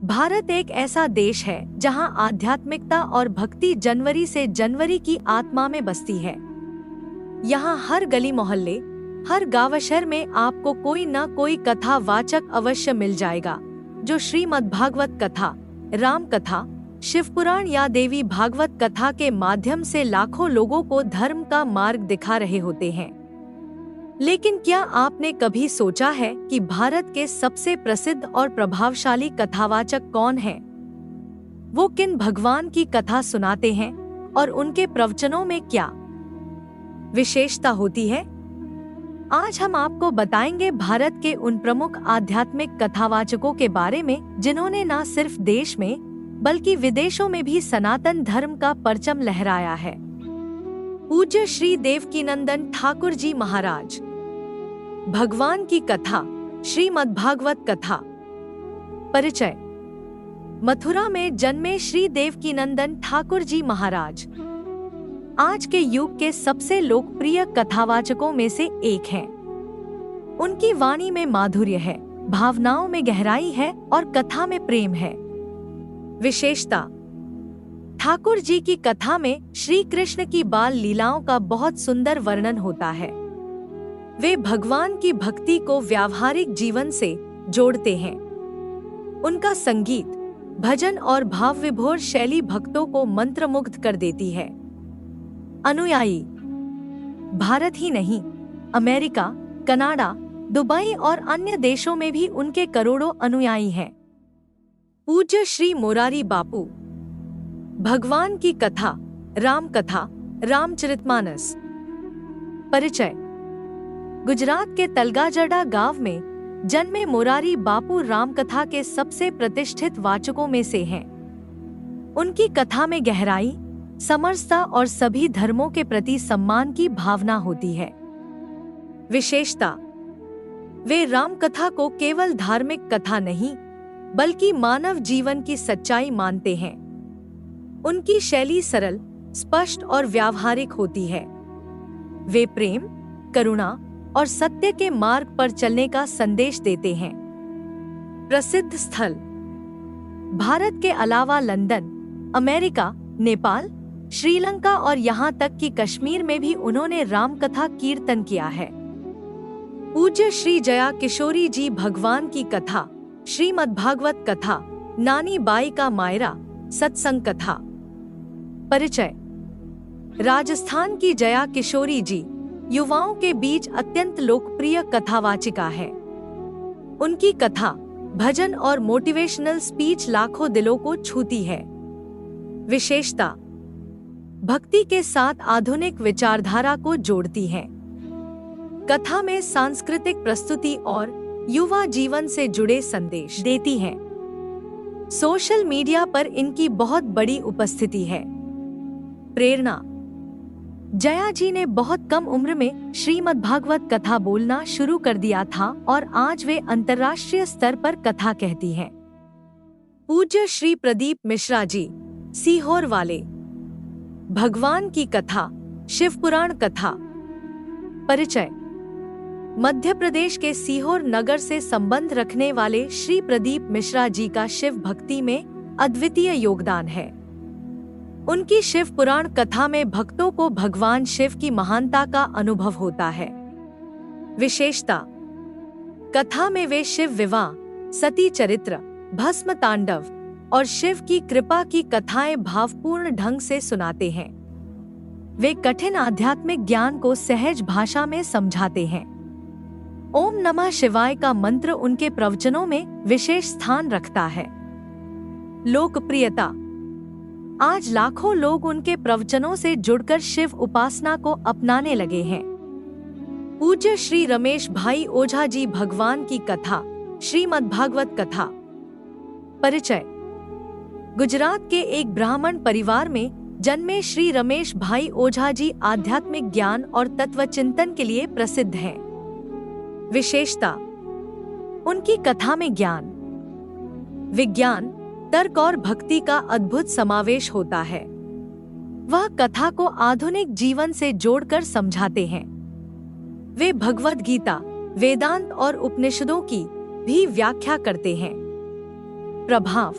भारत एक ऐसा देश है जहां आध्यात्मिकता और भक्ति जनवरी से जनवरी की आत्मा में बसती है। यहाँ हर गली मोहल्ले, हर गाँव शहर में आपको कोई न कोई कथा वाचक अवश्य मिल जाएगा, जो श्रीमद् भागवत कथा, राम कथा, शिव पुराण या देवी भागवत कथा के माध्यम से लाखों लोगों को धर्म का मार्ग दिखा रहे होते हैं। लेकिन क्या आपने कभी सोचा है कि भारत के सबसे प्रसिद्ध और प्रभावशाली कथावाचक कौन हैं? वो किन भगवान की कथा सुनाते हैं और उनके प्रवचनों में क्या विशेषता होती है? आज हम आपको बताएंगे भारत के उन प्रमुख आध्यात्मिक कथावाचकों के बारे में जिन्होंने न सिर्फ देश में बल्कि विदेशों में भी सनातन धर्म का परचम लहराया है। पूज्य श्री देवकीनंदन ठाकुर जी महाराज। भगवान की कथा, श्रीमद् भागवत कथा। परिचय। मथुरा में जन्मे श्री देवकीनंदन ठाकुर जी महाराज आज के युग के सबसे लोकप्रिय कथावाचकों में से एक हैं। उनकी वाणी में माधुर्य है, भावनाओं में गहराई है और कथा में प्रेम है। विशेषता। ठाकुर जी की कथा में श्री कृष्ण की बाल लीलाओं का बहुत सुंदर वर्णन होता है। वे भगवान की भक्ति को व्यावहारिक जीवन से जोड़ते हैं। उनका संगीत, भजन और भाव विभोर शैली भक्तों को मंत्रमुग्ध कर देती है। अनुयायी। भारत ही नहीं, अमेरिका, कनाडा, दुबई और अन्य देशों में भी उनके करोड़ों अनुयायी हैं। पूज्य श्री मोरारी बापू। भगवान की कथा, राम कथा, रामचरितमानस। परिचय। गुजरात के तलगाजड़ा गांव में जन्मे मोरारी बापू रामकथा के सबसे प्रतिष्ठित वाचकों में से हैं। उनकी कथा में गहराई, समरसता और सभी धर्मों के प्रति सम्मान की भावना होती है। विशेषता। वे रामकथा को केवल धार्मिक कथा नहीं बल्कि मानव जीवन की सच्चाई मानते हैं। उनकी शैली सरल, स्पष्ट और व्यावहारिक होती है। वे प्रेम, करुणा और सत्य के मार्ग पर चलने का संदेश देते हैं। प्रसिद्ध स्थल। भारत के अलावा लंदन, अमेरिका, नेपाल, श्रीलंका और यहाँ तक कि कश्मीर में भी उन्होंने रामकथा कीर्तन किया है। पूज्य श्री जया किशोरी जी। भगवान की कथा, श्रीमद् भागवत कथा, नानी बाई का मायरा, सत्संग कथा। परिचय। राजस्थान की जया किशोरी जी युवाओं के बीच अत्यंत लोकप्रिय कथावाचिका है। उनकी कथा, भजन और मोटिवेशनल स्पीच लाखों दिलों को छूती है। विशेषता। भक्ति के साथ आधुनिक विचारधारा को जोड़ती है। कथा में सांस्कृतिक प्रस्तुति और युवा जीवन से जुड़े संदेश देती हैं। सोशल मीडिया पर इनकी बहुत बड़ी उपस्थिति है। प्रेरणा। जया जी ने बहुत कम उम्र में श्रीमद् भागवत कथा बोलना शुरू कर दिया था और आज वे अंतर्राष्ट्रीय स्तर पर कथा कहती हैं। पूज्य श्री प्रदीप मिश्रा जी, सीहोर वाले। भगवान की कथा, शिव पुराण कथा। परिचय। मध्य प्रदेश के सीहोर नगर से संबंध रखने वाले श्री प्रदीप मिश्रा जी का शिव भक्ति में अद्वितीय योगदान है। उनकी शिव पुराण कथा में भक्तों को भगवान शिव की महानता का अनुभव होता है। विशेषता। कथा में वे शिव विवाह, सती चरित्र, भस्म तांडव और शिव की कृपा की कथाएं भावपूर्ण ढंग से सुनाते हैं। वे कठिन आध्यात्मिक ज्ञान को सहज भाषा में समझाते हैं। ओम नमः शिवाय का मंत्र उनके प्रवचनों में विशेष स्थान रखता है। लोकप्रियता। आज लाखों लोग उनके प्रवचनों से जुड़कर शिव उपासना को अपनाने लगे हैं। पूज्य श्री रमेश भाई ओझा जी। भगवान की कथा, श्रीमद् भागवत कथा। परिचय। गुजरात के एक ब्राह्मण परिवार में जन्मे श्री रमेश भाई ओझा जी आध्यात्मिक ज्ञान और तत्व चिंतन के लिए प्रसिद्ध हैं। विशेषता। उनकी कथा में ज्ञान, विज्ञान, तर्क और भक्ति का अद्भुत समावेश होता है। वह कथा को आधुनिक जीवन से जोड़कर समझाते हैं। वे भगवद गीता, वेदांत और उपनिषदों की भी व्याख्या करते हैं। प्रभाव।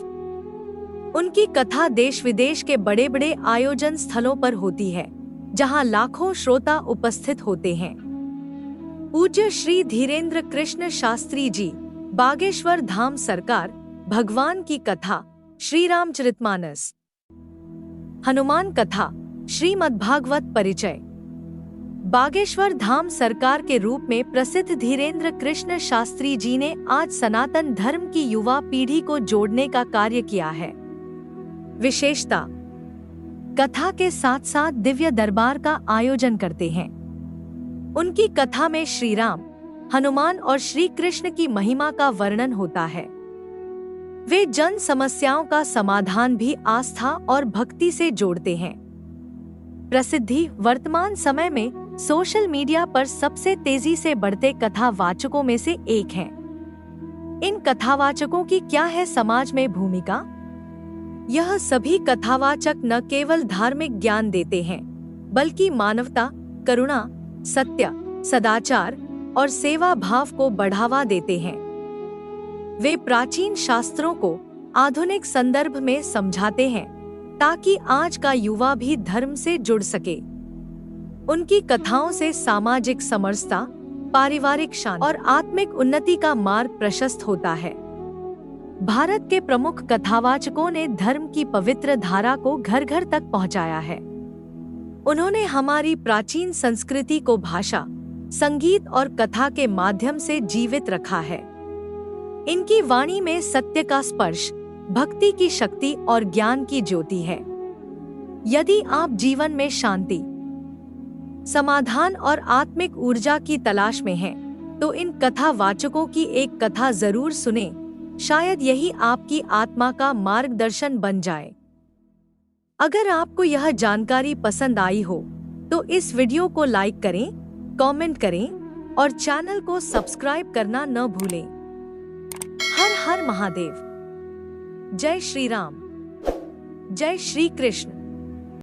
उनकी कथा देश विदेश के बड़े बड़े आयोजन स्थलों पर होती है, जहां लाखों श्रोता उपस्थित होते हैं। पूज्य श्री धीरेन्द्र कृष्ण शास्त्री जी, बागेश्वर धाम सरकार, भगवान की कथा श्री रामचरितमानस, हनुमान कथा श्रीमद्भागवत परिचय। बागेश्वर धाम सरकार के रूप में प्रसिद्ध धीरेन्द्र कृष्ण शास्त्री जी ने आज सनातन धर्म की युवा पीढ़ी को जोड़ने का कार्य किया है। विशेषता, कथा के साथ साथ दिव्य दरबार का आयोजन करते हैं। उनकी कथा में श्री राम, हनुमान और श्री कृष्ण की महिमा का वर्णन होता है। वे जन समस्याओं का समाधान भी आस्था और भक्ति से जोड़ते हैं। प्रसिद्धि वर्तमान समय में सोशल मीडिया पर सबसे तेजी से बढ़ते कथावाचकों में से एक हैं। इन कथावाचकों की क्या है समाज में भूमिका? यह सभी कथावाचक न केवल धार्मिक ज्ञान देते हैं, बल्कि मानवता, करुणा, सत्य, सदाचार और सेवा भाव को बढ़ावा देते हैं। वे प्राचीन शास्त्रों को आधुनिक संदर्भ में समझाते हैं, ताकि आज का युवा भी धर्म से जुड़ सके। उनकी कथाओं से सामाजिक समरसता, पारिवारिक शांति और आत्मिक उन्नति का मार्ग प्रशस्त होता है। भारत के प्रमुख कथावाचकों ने धर्म की पवित्र धारा को घर घर तक पहुंचाया है। उन्होंने हमारी प्राचीन संस्कृति को भाषा, संगीत और कथा के माध्यम से जीवित रखा है। इनकी वाणी में सत्य का स्पर्श, भक्ति की शक्ति और ज्ञान की ज्योति है। यदि आप जीवन में शांति, समाधान और आत्मिक ऊर्जा की तलाश में हैं, तो इन कथावाचकों की एक कथा जरूर सुनें। शायद यही आपकी आत्मा का मार्गदर्शन बन जाए। अगर आपको यह जानकारी पसंद आई हो, तो इस वीडियो को लाइक करें, कमेंट करें और चैनल को सब्सक्राइब करना न भूलें। हर हर महादेव। जय श्री राम, जय श्री कृष्ण।